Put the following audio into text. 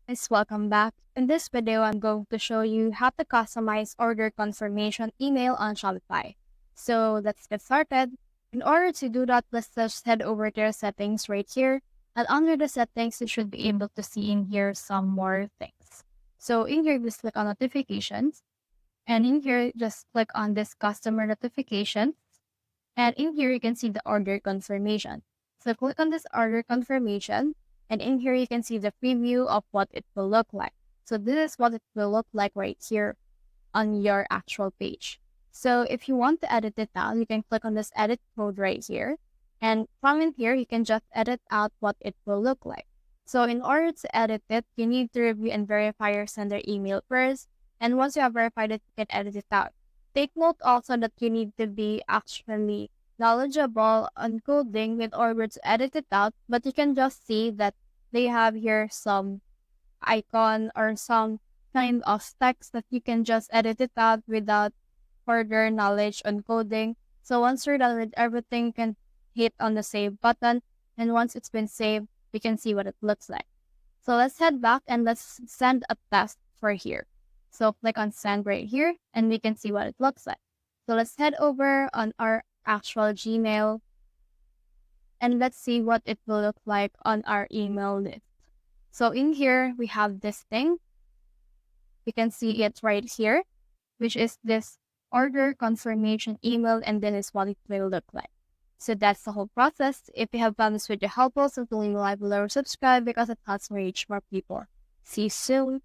Guys, welcome back. In this video, I'm going to show you how to customize order confirmation email on Shopify. So let's get started. In order to do that, let's just head over to your settings right here. And under the settings, you should be able to see in here some more things. So in here, just click on notifications. And in here, just click on this customer notification. And in here, you can see the order confirmation. So click on this order confirmation. And in here, you can see the preview of what it will look like. So this is what it will look like right here on your actual page. So if you want to edit it out, you can click on this edit code right here. And from in here, you can just edit out what it will look like. So in order to edit it, you need to review and verify your sender email first. And once you have verified it, you can edit it out. Take note also that you need to be actually knowledgeable on coding in order to edit it out, but you can just see that they have here some icon or some kind of text that you can just edit it out without further knowledge on coding. So once you're done with everything, you can hit on the save button, and once it's been saved, you can see what it looks like. So let's head back and let's send a test for here. So click on send right here and we can see what it looks like. So let's head over on our actual Gmail and let's see what it will look like on our email list. So in here, we have this thing. You can see it right here, which is this order confirmation email, and then is what it will look like. So that's the whole process. If you have found this video helpful, so leave a like below or subscribe because it helps me reach more people. See you soon.